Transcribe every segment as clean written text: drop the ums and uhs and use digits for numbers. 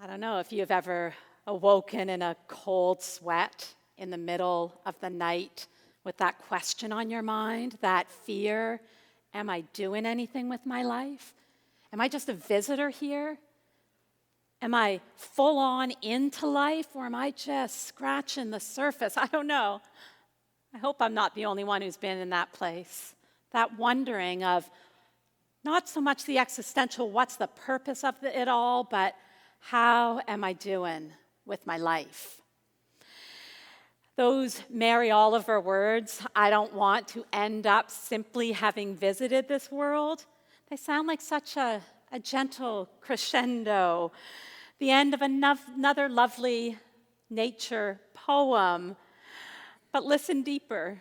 I don't know if you've ever awoken in a cold sweat in the middle of the night with that question on your mind, that fear. Am I doing anything with my life? Am I just a visitor here? Am I full on into life, or am I just scratching the surface? I don't know. I hope I'm not the only one who's been in that place. That wondering of not so much the existential, what's the purpose of it all, but how am I doing with my life? Those Mary Oliver words, I don't want to end up simply having visited this world, they sound like such a gentle crescendo, the end of another lovely nature poem. But listen deeper.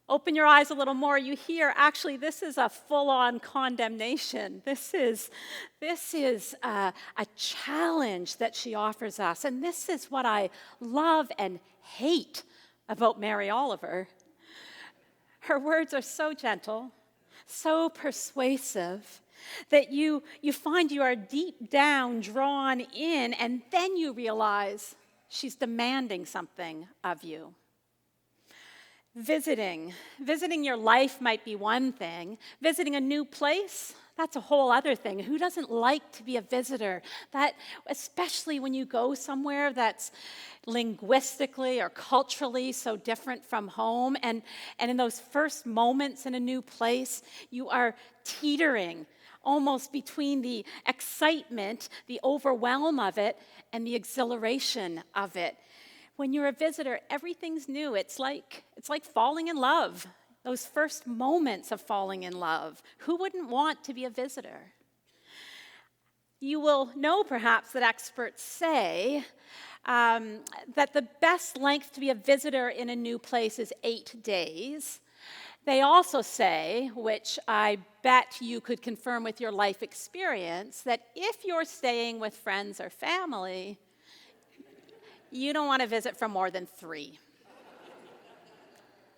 Open your eyes a little more. You hear, actually, this is a full-on condemnation. This is a challenge that she offers us. And this is what I love and hate about Mary Oliver. Her words are so gentle, so persuasive, that you find you are deep down drawn in, and then you realize she's demanding something of you. Visiting your life might be one thing. Visiting a new place, that's a whole other thing. Who doesn't like to be a visitor? That, especially when you go somewhere that's linguistically or culturally so different from home. And in those first moments in a new place, you are teetering almost between the excitement, the overwhelm of it, and the exhilaration of it. When you're a visitor, everything's new. It's like falling in love, those first moments of falling in love. Who wouldn't want to be a visitor? You will know perhaps that experts say that the best length to be a visitor in a new place is 8 days. They also say, which I bet you could confirm with your life experience, that if you're staying with friends or family, you don't want to visit for more than 3.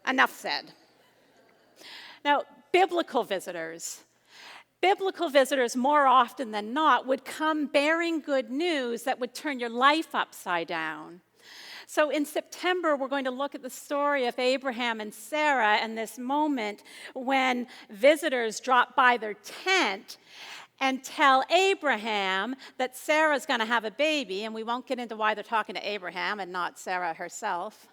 Enough said. Now, biblical visitors more often than not would come bearing good news that would turn your life upside down. So in September, we're going to look at the story of Abraham and Sarah and this moment when visitors drop by their tent and tell Abraham that Sarah's going to have a baby, and we won't get into why they're talking to Abraham and not Sarah herself.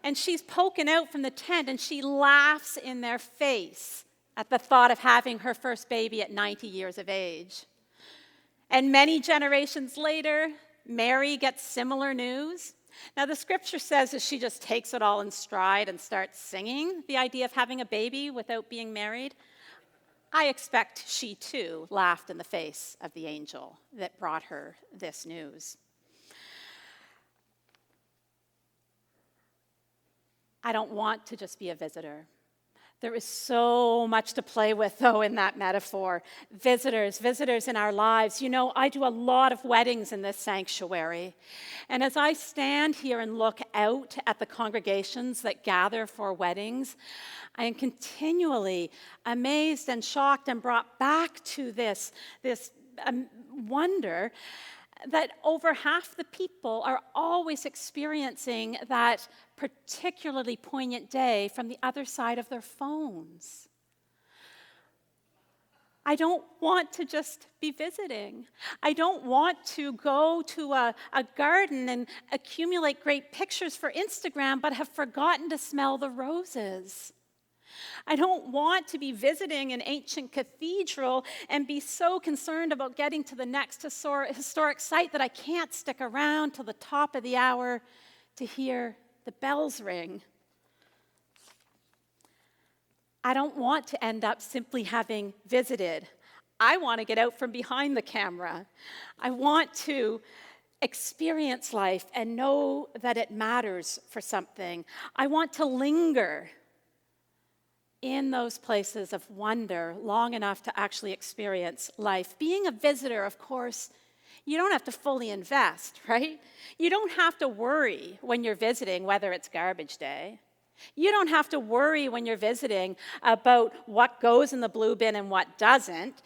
And she's poking out from the tent, and she laughs in their face at the thought of having her first baby at 90 years of age. And many generations later, Mary gets similar news. Now, the scripture says that she just takes it all in stride and starts singing the idea of having a baby without being married. I expect she, too, laughed in the face of the angel that brought her this news. I don't want to just be a visitor. There is so much to play with, though, in that metaphor. Visitors in our lives. You know, I do a lot of weddings in this sanctuary. And as I stand here and look out at the congregations that gather for weddings, I am continually amazed and shocked and brought back to this wonder that over half the people are always experiencing that particularly poignant day from the other side of their phones. I don't want to just be visiting. I don't want to go to a garden and accumulate great pictures for Instagram, but have forgotten to smell the roses. I don't want to be visiting an ancient cathedral and be so concerned about getting to the next historic site that I can't stick around till the top of the hour to hear the bells ring. I don't want to end up simply having visited. I want to get out from behind the camera. I want to experience life and know that it matters for something. I want to linger in those places of wonder long enough to actually experience life. Being a visitor, of course, you don't have to fully invest, right? You don't have to worry when you're visiting whether it's garbage day. You don't have to worry when you're visiting about what goes in the blue bin and what doesn't.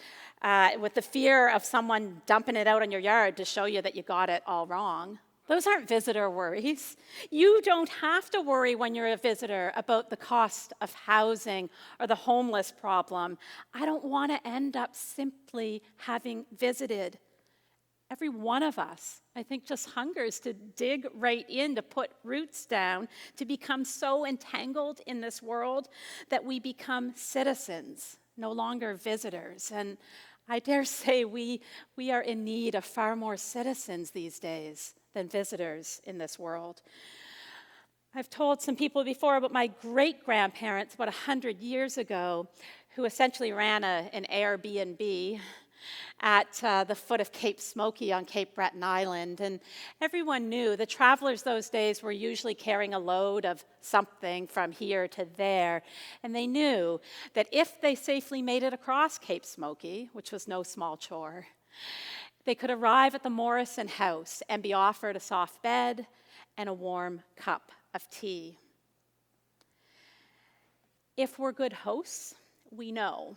with the fear of someone dumping it out in your yard to show you that you got it all wrong. Those aren't visitor worries. You don't have to worry when you're a visitor about the cost of housing or the homeless problem. I don't want to end up simply having visited. Every one of us, I think, just hungers to dig right in, to put roots down, to become so entangled in this world that we become citizens, no longer visitors. And I dare say we are in need of far more citizens these days than visitors in this world. I've told some people before about my great-grandparents about 100 years ago who essentially ran an Airbnb at the foot of Cape Smoky on Cape Breton Island. And everyone knew the travelers those days were usually carrying a load of something from here to there. And they knew that if they safely made it across Cape Smoky, which was no small chore, they could arrive at the Morrison house and be offered a soft bed and a warm cup of tea. If we're good hosts, we know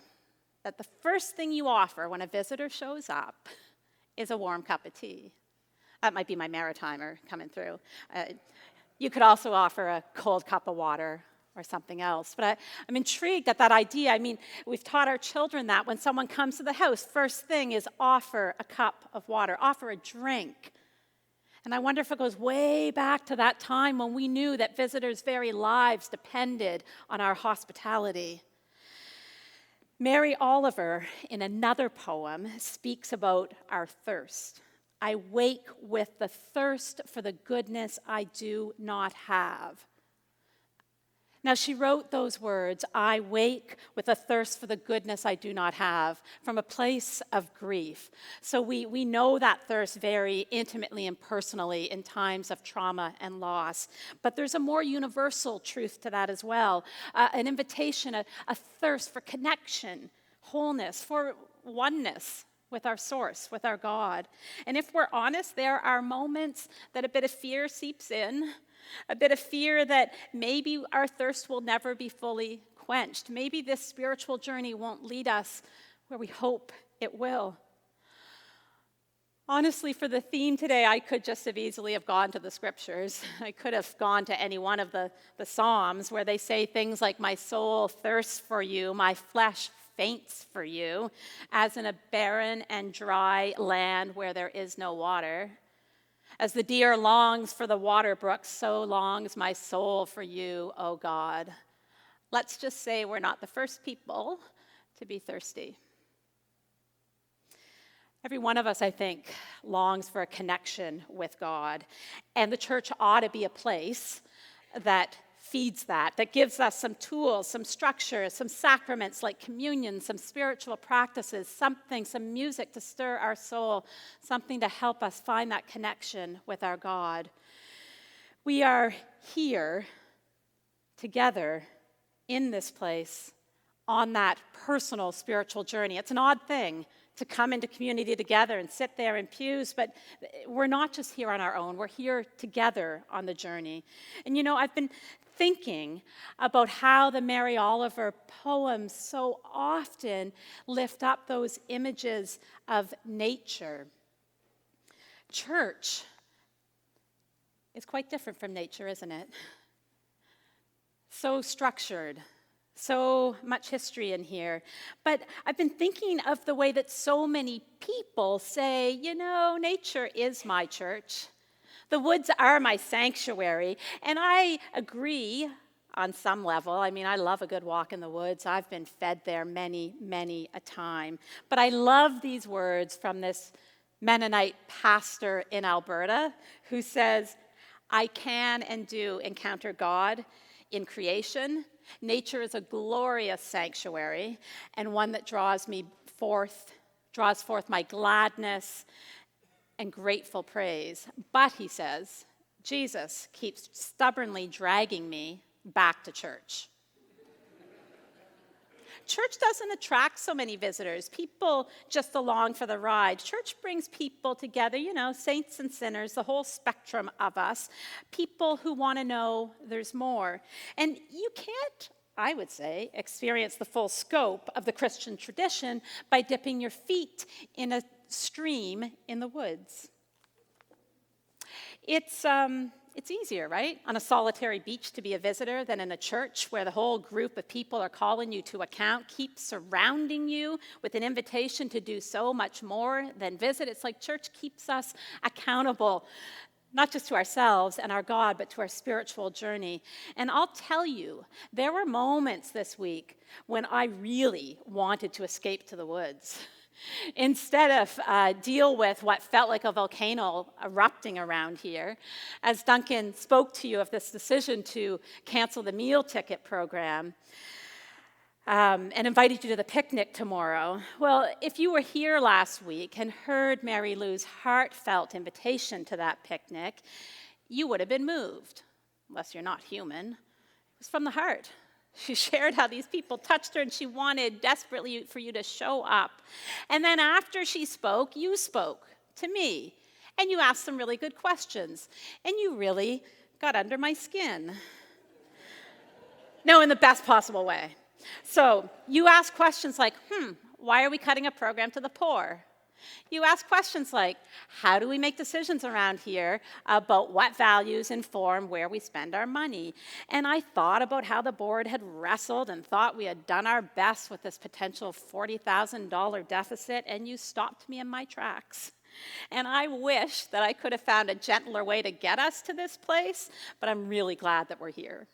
that the first thing you offer when a visitor shows up is a warm cup of tea. That might be my maritimer coming through. You could also offer a cold cup of water or something else. But I'm intrigued at that idea. I mean, we've taught our children that when someone comes to the house, first thing is offer a cup of water, offer a drink. And I wonder if it goes way back to that time when we knew that visitors' very lives depended on our hospitality. Mary Oliver, in another poem, speaks about our thirst. I wake with the thirst for the goodness I do not have. Now, she wrote those words, I wake with a thirst for the goodness I do not have, from a place of grief. So we know that thirst very intimately and personally in times of trauma and loss. But there's a more universal truth to that as well, an invitation, a thirst for connection, wholeness, for oneness with our source, with our God. And if we're honest, there are moments that a bit of fear seeps in, a bit of fear that maybe our thirst will never be fully quenched. Maybe this spiritual journey won't lead us where we hope it will. Honestly, for the theme today, I could just have easily have gone to the scriptures. I could have gone to any one of the Psalms where they say things like, my soul thirsts for you, my flesh faints for you, as in a barren and dry land where there is no water. As the deer longs for the water brooks, so longs my soul for you, O God. Let's just say we're not the first people to be thirsty. Every one of us, I think, longs for a connection with God. And the church ought to be a place that feeds that gives us some tools, some structure, some sacraments like communion, some spiritual practices, something, some music to stir our soul, something to help us find that connection with our God. We are here together in this place on that personal spiritual journey. It's an odd thing to come into community together and sit there in pews, but we're not just here on our own. We're here together on the journey. And you know, I've been thinking about how the Mary Oliver poems so often lift up those images of nature. Church is quite different from nature, isn't it? So structured, so much history in here. But I've been thinking of the way that so many people say, you know, nature is my church. The woods are my sanctuary. And I agree on some level. I mean, I love a good walk in the woods. I've been fed there many, many a time. But I love these words from this Mennonite pastor in Alberta who says, I can and do encounter God in creation. Nature is a glorious sanctuary and one that draws forth my gladness and grateful praise. But, he says, Jesus keeps stubbornly dragging me back to church. Church doesn't attract so many visitors. People just along for the ride. Church brings people together, you know, saints and sinners, the whole spectrum of us, people who want to know there's more. And you can't I would say, experience the full scope of the Christian tradition by dipping your feet in a stream in the woods. It's easier, right, on a solitary beach to be a visitor than in a church where the whole group of people are calling you to account, keep surrounding you with an invitation to do so much more than visit. It's like church keeps us accountable, not just to ourselves and our God, but to our spiritual journey. And I'll tell you, there were moments this week when I really wanted to escape to the woods. Instead of deal with what felt like a volcano erupting around here, as Duncan spoke to you of this decision to cancel the meal ticket program and invited you to the picnic tomorrow. Well, if you were here last week and heard Mary Lou's heartfelt invitation to that picnic, you would have been moved, unless you're not human. It was from the heart. She shared how these people touched her and she wanted desperately for you to show up. And then after she spoke, you spoke to me. And you asked some really good questions. And you really got under my skin. No, in the best possible way. So you asked questions like, why are we cutting a program to the poor? You ask questions like, how do we make decisions around here about what values inform where we spend our money? And I thought about how the board had wrestled and thought we had done our best with this potential $40,000 deficit, and you stopped me in my tracks. And I wish that I could have found a gentler way to get us to this place, but I'm really glad that we're here.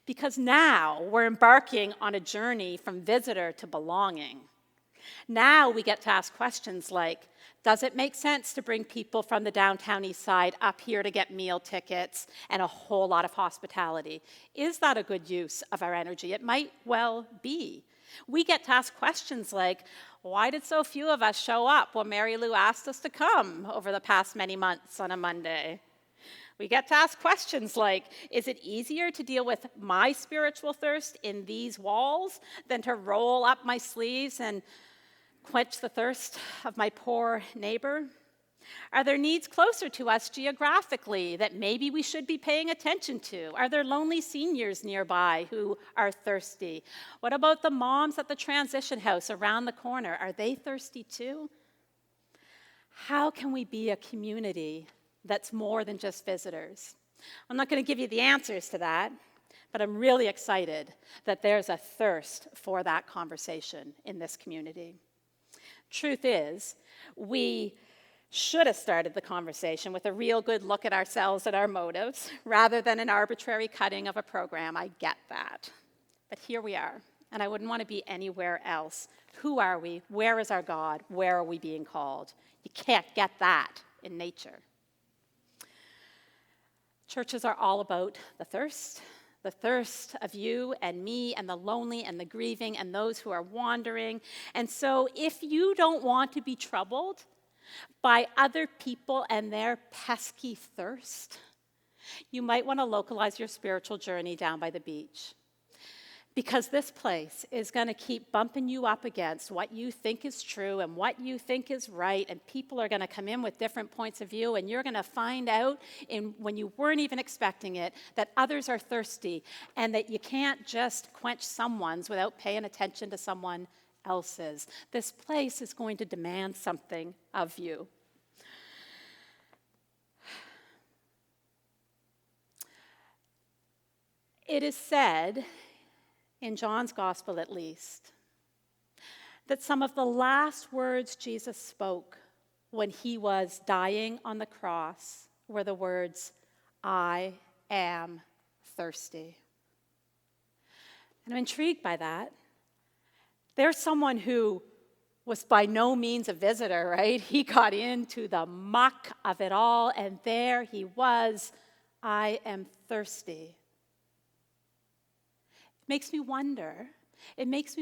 Because now we're embarking on a journey from visitor to belonging. Now we get to ask questions like, does it make sense to bring people from the downtown east side up here to get meal tickets and a whole lot of hospitality? Is that a good use of our energy? It might well be. We get to ask questions like, why did so few of us show up when Mary Lou asked us to come over the past many months on a Monday? We get to ask questions like, is it easier to deal with my spiritual thirst in these walls than to roll up my sleeves and quench the thirst of my poor neighbor? Are there needs closer to us geographically that maybe we should be paying attention to? Are there lonely seniors nearby who are thirsty? What about the moms at the transition house around the corner? Are they thirsty too? How can we be a community that's more than just visitors? I'm not going to give you the answers to that, but I'm really excited that there's a thirst for that conversation in this community. Truth is, we should have started the conversation with a real good look at ourselves and our motives, rather than an arbitrary cutting of a program. I get that. But here we are, and I wouldn't want to be anywhere else. Who are we? Where is our God? Where are we being called? You can't get that in nature. Churches are all about the thirst of you and me and the lonely and the grieving and those who are wandering. And so if you don't want to be troubled by other people and their pesky thirst, you might want to localize your spiritual journey down by the beach. Because this place is going to keep bumping you up against what you think is true and what you think is right, and people are going to come in with different points of view, and you're going to find out when you weren't even expecting it that others are thirsty and that you can't just quench someone's without paying attention to someone else's. This place is going to demand something of you. It is said, in John's gospel at least, that some of the last words Jesus spoke when he was dying on the cross were the words, "I am thirsty." And I'm intrigued by that. There's someone who was by no means a visitor, right? He got into the muck of it all, and there he was, "I am thirsty." It makes me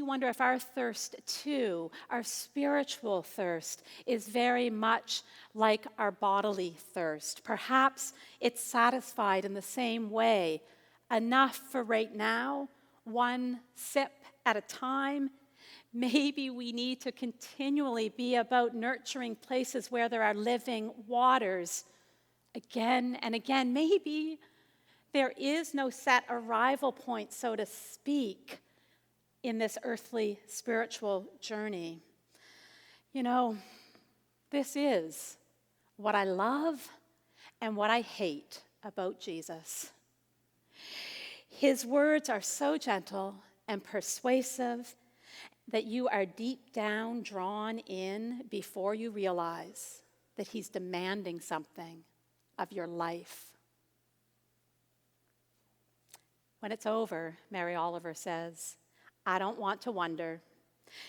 wonder if our thirst too, our spiritual thirst, is very much like our bodily thirst. Perhaps it's satisfied in the same way, enough for right now, one sip at a time. Maybe we need to continually be about nurturing places where there are living waters again and again. Maybe There is no set arrival point, so to speak, in this earthly spiritual journey. You know, this is what I love and what I hate about Jesus. His words are so gentle and persuasive that you are deep down drawn in before you realize that he's demanding something of your life. When it's over, Mary Oliver says, I don't want to wonder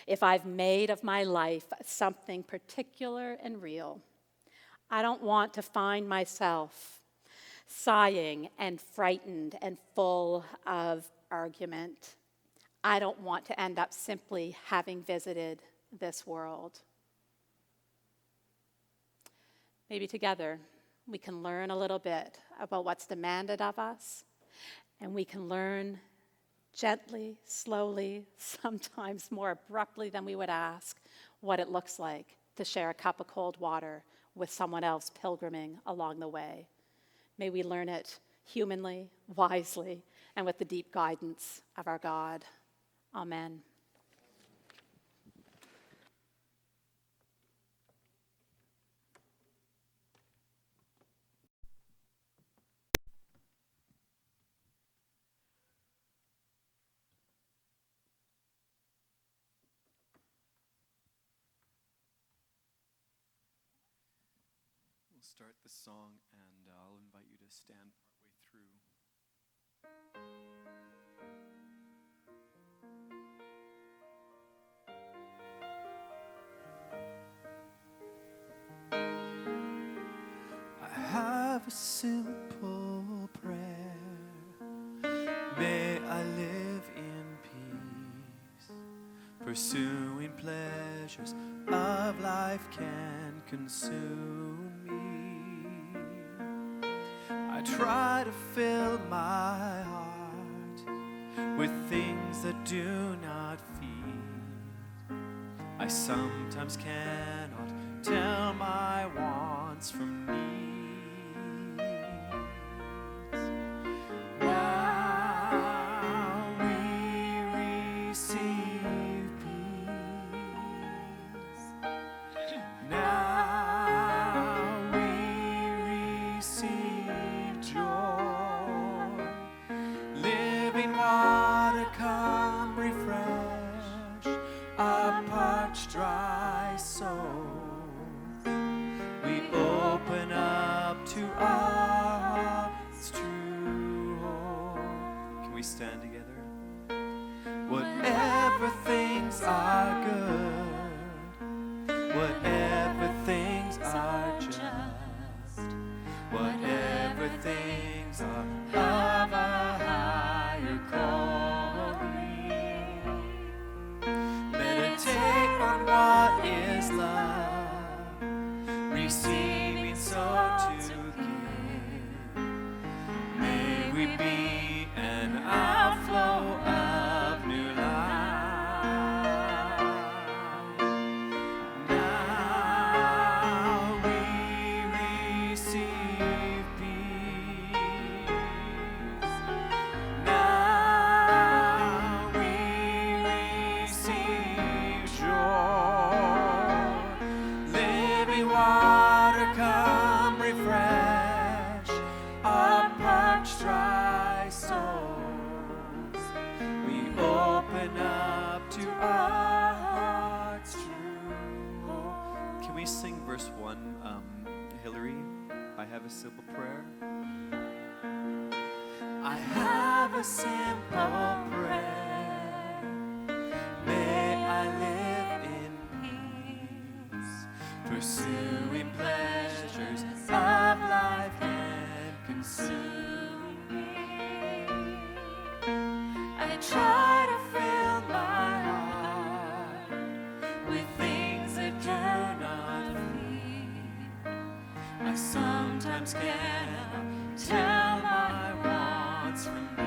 if I've made of my life something particular and real. I don't want to find myself sighing and frightened and full of argument. I don't want to end up simply having visited this world. Maybe together we can learn a little bit about what's demanded of us, and we can learn gently, slowly, sometimes more abruptly than we would ask, what it looks like to share a cup of cold water with someone else pilgriming along the way. May we learn it humanly, wisely, and with the deep guidance of our God. Amen. We'll start the song, and I'll invite you to stand partway through. I have a simple prayer. May I live in peace. Pursuing pleasures of life can consume me. I try to fill my heart with things that do not feed. I sometimes cannot tell my wants from needs. Now we receive peace. Now we receive joy. Living water, come refresh our parched, dry souls. We open up to our hearts' true hope. Can we stand together? Whatever things are good, whatever things are just, whatever things are of a higher calling, meditate on what is love, receiving so to give. May we be an outflow of new life. Now we receive peace. Now we receive joy. Living water, come refresh our parched, dry souls. We open up to our hearts' true hope. Can we sing verse 1, Hillary? I have a simple prayer. I have a simple prayer. May I live in peace, pursuing pleasures of life can consume me. I try to fill my heart with things that do not feed. I sometimes cannot tell my wants from me.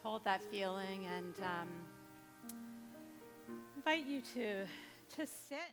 hold that feeling and invite you to sit.